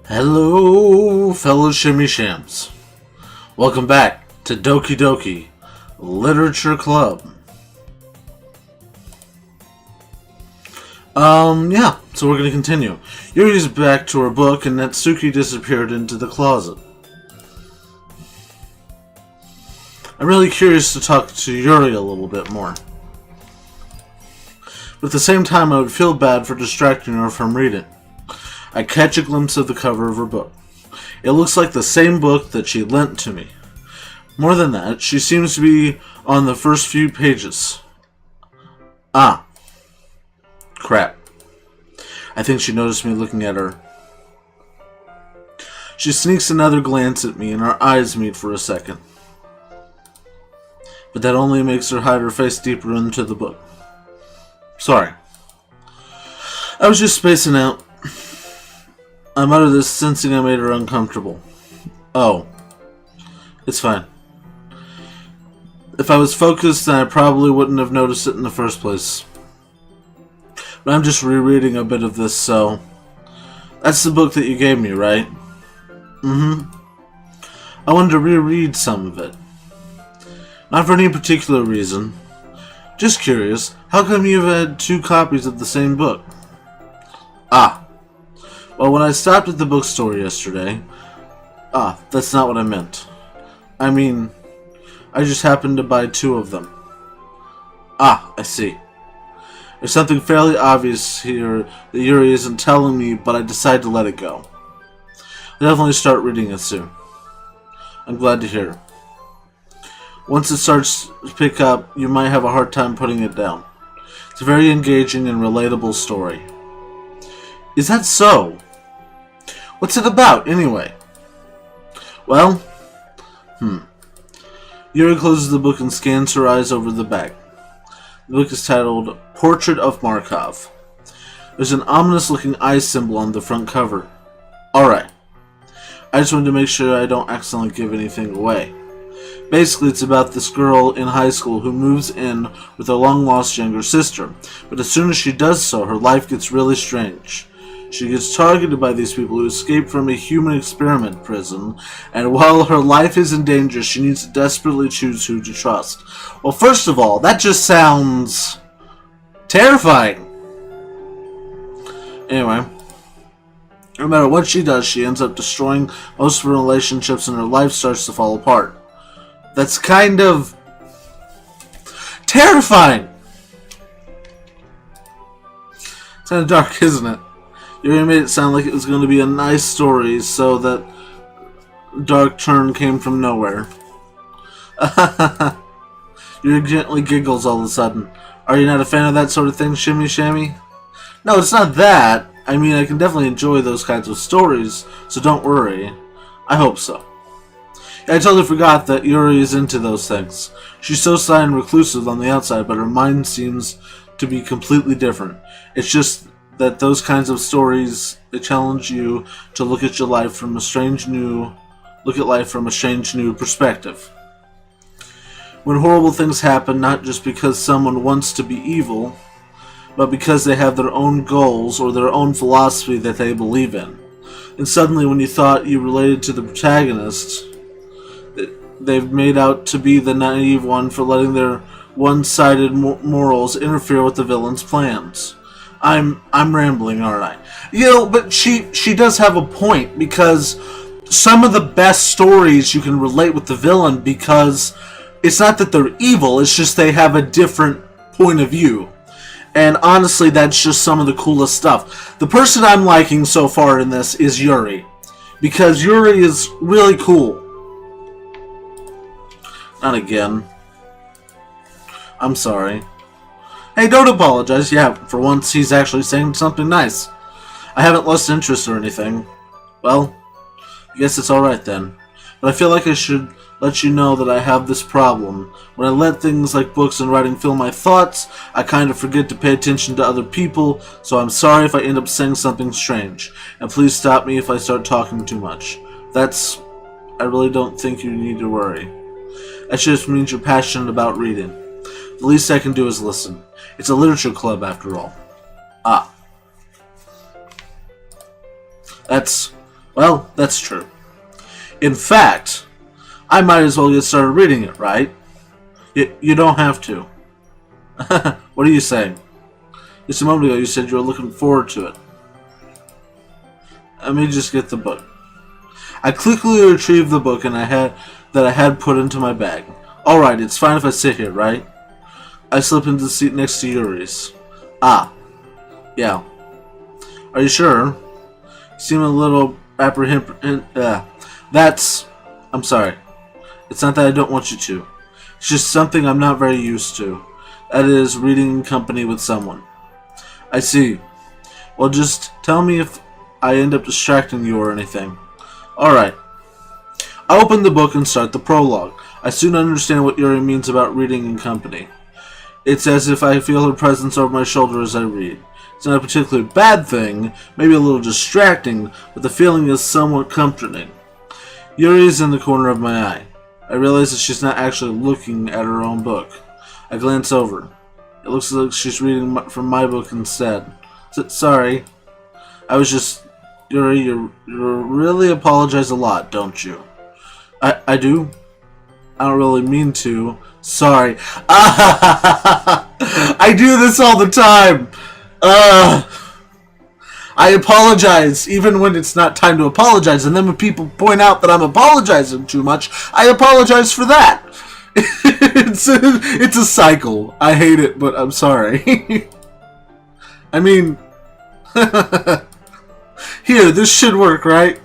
Hello, fellow shimmy shams. Welcome back to Doki Doki Literature Club. So we're going to continue. Yuri's back to her book and Natsuki disappeared into the closet. I'm really curious to talk to Yuri a little bit more. But at the same time, I would feel bad for distracting her from reading. I catch a glimpse of the cover of her book. It looks like the same book that she lent to me. More than that, she seems to be on the first few pages. Ah. Crap. I think she noticed me looking at her. She sneaks another glance at me and our eyes meet for a second. But that only makes her hide her face deeper into the book. Sorry. I was just spacing out. I muttered this, sensing I made her uncomfortable. Oh. It's fine. If I was focused, then I probably wouldn't have noticed it in the first place. But I'm just rereading a bit of this, so... That's the book that you gave me, right? Mm-hmm. I wanted to reread some of it. Not for any particular reason. Just curious, how come you've had two copies of the same book? Ah. Well, when I stopped at the bookstore yesterday... that's not what I meant. I mean, I just happened to buy two of them. I see. There's something fairly obvious here that Yuri isn't telling me, but I decide to let it go. I'll definitely start reading it soon. I'm glad to hear. Once it starts to pick up, you might have a hard time putting it down. It's a very engaging and relatable story. Is that so? What's it about, anyway? Well, Yuri closes the book and scans her eyes over the back. The book is titled Portrait of Markov. There's an ominous-looking eye symbol on the front cover. Alright. I just wanted to make sure I don't accidentally give anything away. Basically, it's about this girl in high school who moves in with her long-lost younger sister. But as soon as she does so, her life gets really strange. She gets targeted by these people who escaped from a human experiment prison, and while her life is in danger, she needs to desperately choose who to trust. Well, first of all, that just sounds terrifying. Anyway, no matter what she does, she ends up destroying most of her relationships and her life starts to fall apart. That's kind of terrifying. It's kind of dark, isn't it? You made it sound like it was going to be a nice story, so that dark turn came from nowhere. Yuri gently giggles all of a sudden. Are you not a fan of that sort of thing, Shimmy Shammy? No, it's not that. I mean, I can definitely enjoy those kinds of stories, so don't worry. I hope so. Yeah, I totally forgot that Yuri is into those things. She's so sly and reclusive on the outside, but her mind seems to be completely different. It's just that those kinds of stories, they challenge you to look at your life from a strange new perspective. When horrible things happen, not just because someone wants to be evil, but because they have their own goals or their own philosophy that they believe in. And suddenly when you thought you related to the protagonist, they've made out to be the naive one for letting their one-sided morals interfere with the villain's plans. I'm rambling, aren't I? You know, but she does have a point, because some of the best stories you can relate with the villain because it's not that they're evil, it's just they have a different point of view. And honestly, that's just some of the coolest stuff. The person I'm liking so far in this is Yuri, because Yuri is really cool. Not again. I'm sorry. Hey, don't apologize. Yeah, for once he's actually saying something nice. I haven't lost interest or anything. Well, I guess it's alright then. But I feel like I should let you know that I have this problem. When I let things like books and writing fill my thoughts, I kind of forget to pay attention to other people, so I'm sorry if I end up saying something strange. And please stop me if I start talking too much. I really don't think you need to worry. That just means you're passionate about reading. The least I can do is listen. It's a literature club, after all. That's Well, that's true. In fact, I might as well get started reading it, right? You don't have to. What are you saying? Just a moment ago you said you were looking forward to it. Let me just get the book. I quickly retrieved the book and I had put into my bag. Alright, it's fine if I sit here, right? I slip into the seat next to Yuri's. Ah. Yeah. Are you sure? You seem a little apprehensive. I'm sorry. It's not that I don't want you to. It's just something I'm not very used to. That is, reading in company with someone. I see. Well, just tell me if I end up distracting you or anything. Alright. I open the book and start the prologue. I soon understand what Yuri means about reading in company. It's as if I feel her presence over my shoulder as I read. It's not a particularly bad thing, maybe a little distracting, but the feeling is somewhat comforting. Yuri is in the corner of my eye. I realize that she's not actually looking at her own book. I glance over. It looks like she's reading from my book instead. Sorry. I was just... Yuri, you really apologize a lot, don't you? I do? I don't really mean to. Sorry. I do this all the time. I apologize even when it's not time to apologize, and then when people point out that I'm apologizing too much, I apologize for that. It's a cycle. I hate it, but I'm sorry. I mean, here, this should work, right?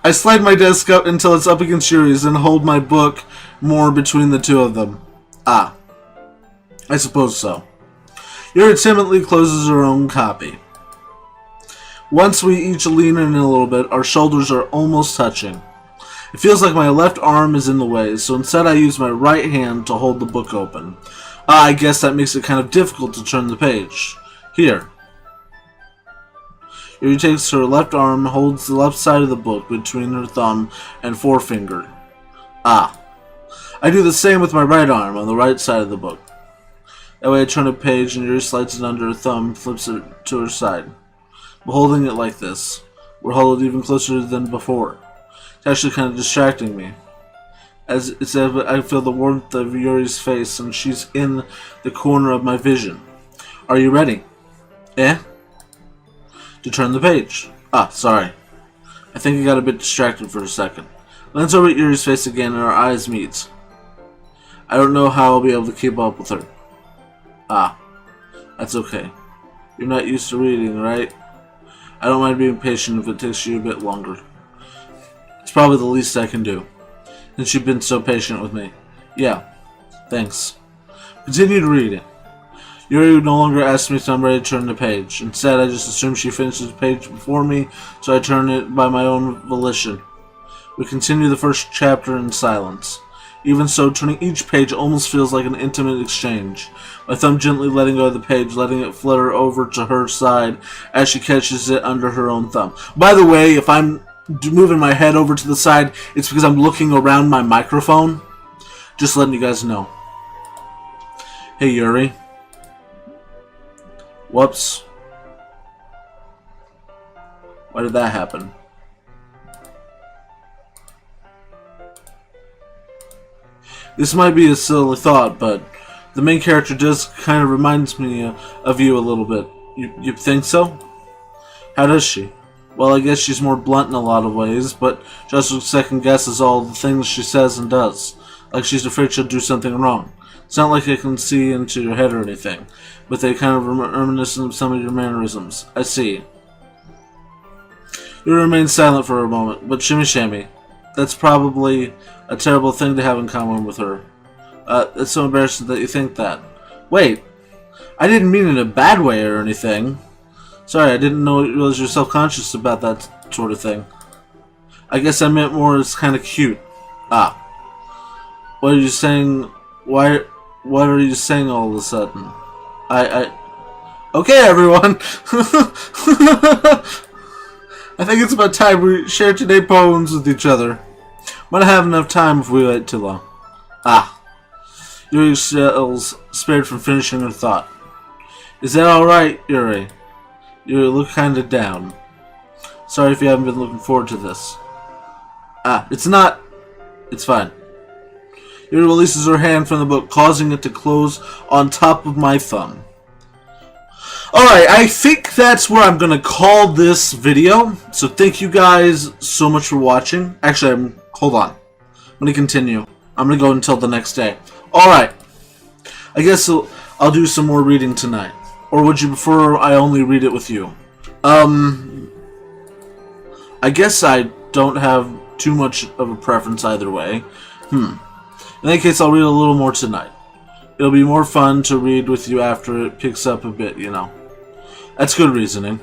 I slide my desk up until it's up against Yuri's and hold my book more between the two of them. Ah, I suppose so. Yuri timidly closes her own copy. Once we each lean in a little bit, our shoulders are almost touching. It feels like my left arm is in the way, so instead I use my right hand to hold the book open. I guess that makes it kind of difficult to turn the page. Here. Yuri takes her left arm, holds the left side of the book between her thumb and forefinger. Ah. I do the same with my right arm on the right side of the book. That way I turn a page and Yuri slides it under her thumb, flips it to her side. We're holding it like this. We're huddled even closer than before. It's actually kind of distracting me. As it's if I feel the warmth of Yuri's face and she's in the corner of my vision. Are you ready? Eh? To turn the page. Ah, sorry. I think I got a bit distracted for a second. Glance over at Yuri's face again and our eyes meet. I don't know how I'll be able to keep up with her. Ah, that's okay. You're not used to reading, right? I don't mind being patient if it takes you a bit longer. It's probably the least I can do, since you've been so patient with me. Yeah, thanks. Continue to read it. Yuri no longer asks me if I'm ready to turn the page. Instead, I just assume she finishes the page before me, so I turn it by my own volition. We continue the first chapter in silence. Even so, turning each page almost feels like an intimate exchange. My thumb gently letting go of the page, letting it flutter over to her side as she catches it under her own thumb. By the way, if I'm moving my head over to the side, it's because I'm looking around my microphone. Just letting you guys know. Hey, Yuri. Whoops. Why did that happen? This might be a silly thought, but the main character does kind of reminds me of you a little bit. You think so? How does she? Well, I guess she's more blunt in a lot of ways, but just second guesses all the things she says and does. Like she's afraid she'll do something wrong. It's not like I can see into your head or anything, but they kind of reminiscent of some of your mannerisms. I see. You remain silent for a moment, but shimmy. That's probably a terrible thing to have in common with her. It's so embarrassing that you think that. Wait, I didn't mean it in a bad way or anything. Sorry, I didn't know it was you're self-conscious about that sort of thing. I guess I meant more as kind of cute. Ah. What are you saying? What are you saying all of a sudden? Okay, everyone! I think it's about time we share today's poems with each other. Might not have enough time if we wait too long. Ah. Yuri yells, spared from finishing her thought. Is that alright, Yuri? You look kinda down. Sorry if you haven't been looking forward to this. Ah, it's not. It's fine. Yuri releases her hand from the book, causing it to close on top of my thumb. Alright, I think that's where I'm going to call this video. So thank you guys so much for watching. Actually, hold on. I'm going to continue. I'm going to go until the next day. Alright. I guess I'll do some more reading tonight. Or would you prefer I only read it with you? I guess I don't have too much of a preference either way. In that case, I'll read a little more tonight. It'll be more fun to read with you after it picks up a bit, you know. That's good reasoning.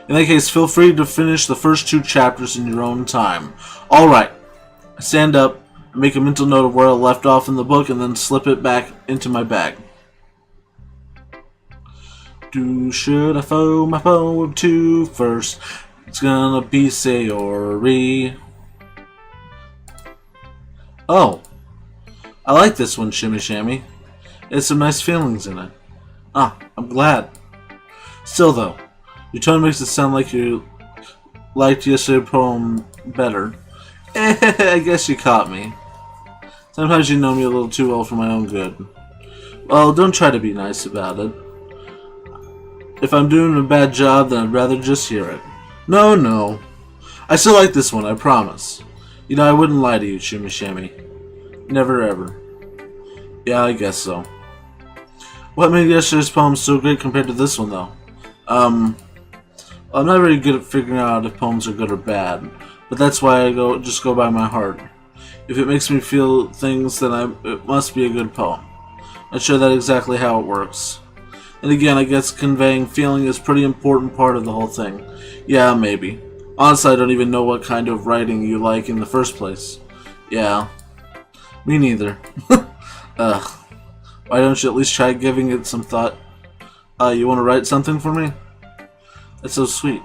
In that case, feel free to finish the first 2 chapters in your own time. Alright. I stand up, make a mental note of where I left off in the book, and then slip it back into my bag. Should I fold my poem to first? It's gonna be Sayori. Oh. I like this one, Shimmy Shammy. It has some nice feelings in it. Ah, I'm glad. Still though, your tone makes it sound like you liked yesterday's poem better. I guess you caught me. Sometimes you know me a little too well for my own good. Well, don't try to be nice about it. If I'm doing a bad job, then I'd rather just hear it. No. I still like this one, I promise. You know, I wouldn't lie to you, Shimmy Shammy. Never ever. Yeah, I guess so. What made yesterday's poem so great compared to this one, though? I'm not very good at figuring out if poems are good or bad, but that's why I just go by my heart. If it makes me feel things, then it must be a good poem. Not sure that's exactly how it works. And again, I guess conveying feeling is a pretty important part of the whole thing. Yeah, maybe. Honestly, I don't even know what kind of writing you like in the first place. Yeah. Me neither. Ugh. Why don't you at least try giving it some thought? You want to write something for me? That's so sweet.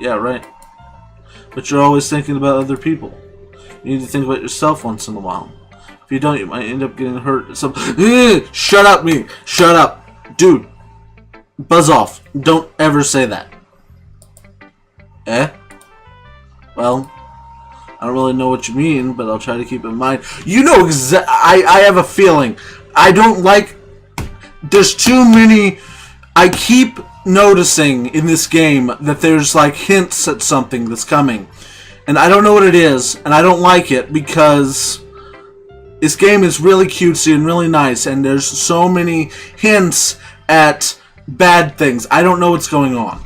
Yeah, right. But you're always thinking about other people. You need to think about yourself once in a while. If you don't, you might end up getting hurt. Shut up, me! Shut up! Dude! Buzz off. Don't ever say that. Eh? Well, I don't really know what you mean, but I'll try to keep it in mind. You know I have a feeling. I don't like... There's too many... I keep noticing in this game that there's like hints at something that's coming. And I don't know what it is, and I don't like it because this game is really cutesy and really nice, and there's so many hints at bad things. I don't know what's going on.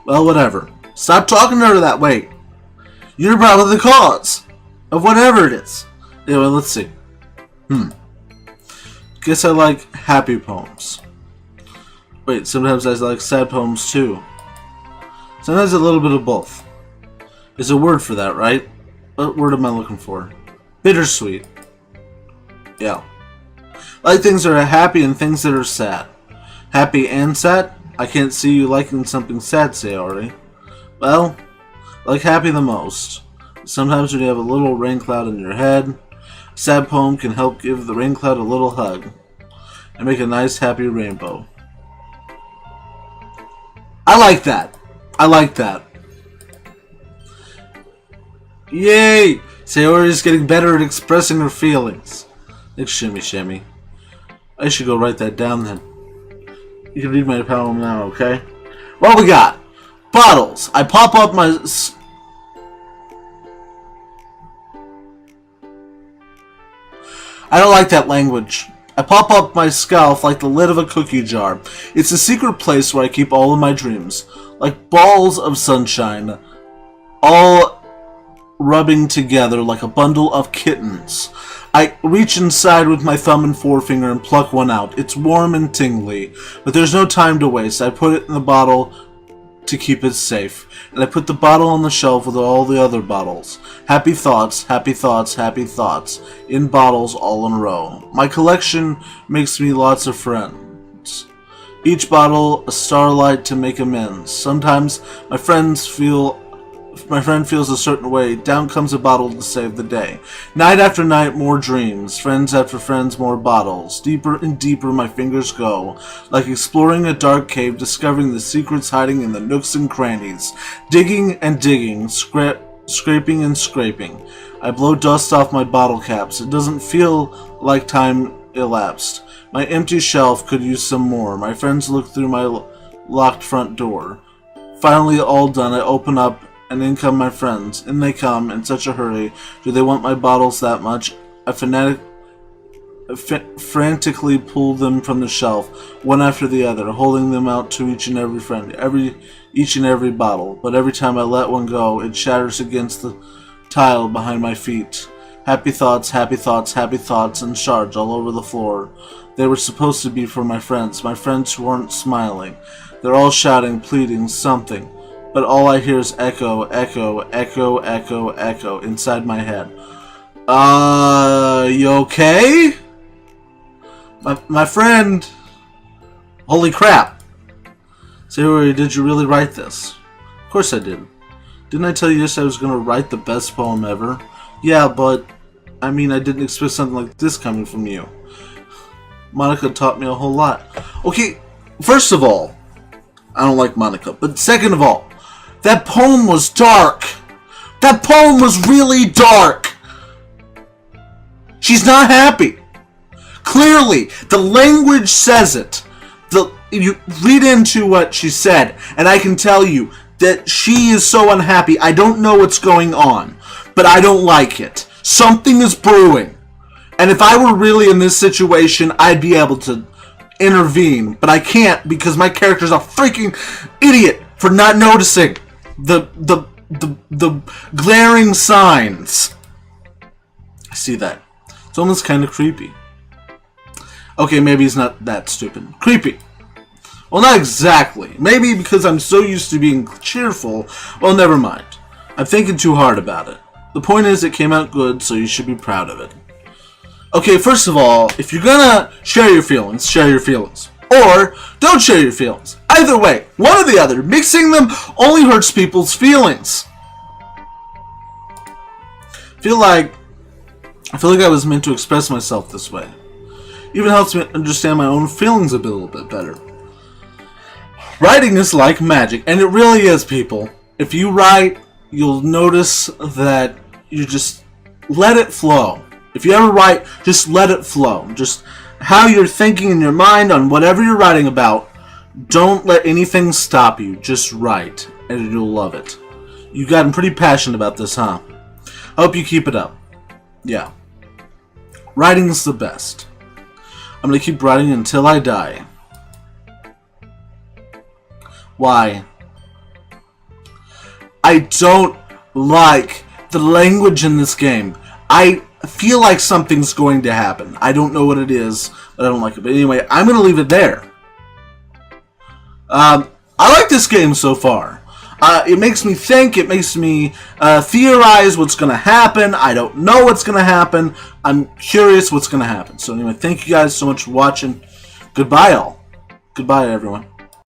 Well, whatever. Stop talking to her that way. You're probably the cause of whatever it is. Anyway, let's see. Guess I like happy poems. Wait, sometimes I like sad poems too. Sometimes a little bit of both. There's a word for that, right? What word am I looking for? Bittersweet. Yeah. I like things that are happy and things that are sad. Happy and sad? I can't see you liking something sad, Sayori. Well, I like happy the most. Sometimes when you have a little rain cloud in your head, a sad poem can help give the rain cloud a little hug and make a nice happy rainbow. I like that. I like that. Yay! Sayori's getting better at expressing her feelings. Thanks, Shimmy Shammy. I should go write that down then. You can read my poem now, okay? What we got? Bottles. I pop up my... I don't like that language. I pop up my scalp like the lid of a cookie jar. It's a secret place where I keep all of my dreams. Like balls of sunshine. All rubbing together like a bundle of kittens. I reach inside with my thumb and forefinger and pluck one out. It's warm and tingly, but there's no time to waste. I put it in the bottle to keep it safe, and I put the bottle on the shelf with all the other bottles. Happy thoughts, happy thoughts, happy thoughts, in bottles all in a row. My collection makes me lots of friends. Each bottle a starlight to make amends. Sometimes my friends feel If my friend feels a certain way, down comes a bottle to save the day. Night after night, more dreams. Friends after friends, more bottles. Deeper and deeper my fingers go, like exploring a dark cave, discovering the secrets hiding in the nooks and crannies. Digging and digging, scraping and scraping. I blow dust off my bottle caps. It doesn't feel like time elapsed. My empty shelf could use some more. My friends look through my locked front door. Finally, all done, I open up, and in come my friends. In they come, in such a hurry. Do they want my bottles that much? I frantically pull them from the shelf, one after the other, holding them out to each and every friend, each and every bottle. But every time I let one go, it shatters against the tile behind my feet. Happy thoughts, happy thoughts, happy thoughts, and shards all over the floor. They were supposed to be for my friends who weren't smiling. They're all shouting, pleading, something. But all I hear is echo, echo, echo, echo, echo inside my head. You okay? My friend. Holy crap. Sayori, did you really write this? Of course I did. Didn't I tell you I was going to write the best poem ever? Yeah, but I mean, I didn't expect something like this coming from you. Monica taught me a whole lot. Okay, first of all, I don't like Monica. But second of all, that poem was dark. That poem was really dark. She's not happy. Clearly, the language says it. You read into what she said, and I can tell you that she is so unhappy. I don't know what's going on, but I don't like it. Something is brewing. And if I were really in this situation, I'd be able to intervene, but I can't because my character's a freaking idiot for not noticing the glaring signs. I see that. It's almost kind of creepy. Okay, maybe he's not that stupid. Creepy. Well, not exactly. Maybe because I'm so used to being cheerful. Well, never mind. I'm thinking too hard about it. The point is, it came out good, so you should be proud of it. Okay, first of all, if you're gonna share your feelings, share your feelings. Or, don't share your feelings. Either way, one or the other, mixing them only hurts people's feelings. I feel like I was meant to express myself this way. Even helps me understand my own feelings a little bit better. Writing is like magic, and it really is, people. If you write, you'll notice that you just let it flow. If you ever write, just let it flow. Just how you're thinking in your mind on whatever you're writing about. Don't let anything stop you. Just write, and you'll love it. You've gotten pretty passionate about this, huh? I hope you keep it up. Yeah. Writing's the best. I'm gonna keep writing until I die. Why? I don't like the language in this game. I feel like something's going to happen. I don't know what it is, but I don't like it. But anyway, I'm going to leave it there. I like this game so far. It makes me think. It makes me theorize what's going to happen. I don't know what's going to happen. I'm curious what's going to happen. So anyway, thank you guys so much for watching. Goodbye, all. Goodbye, everyone.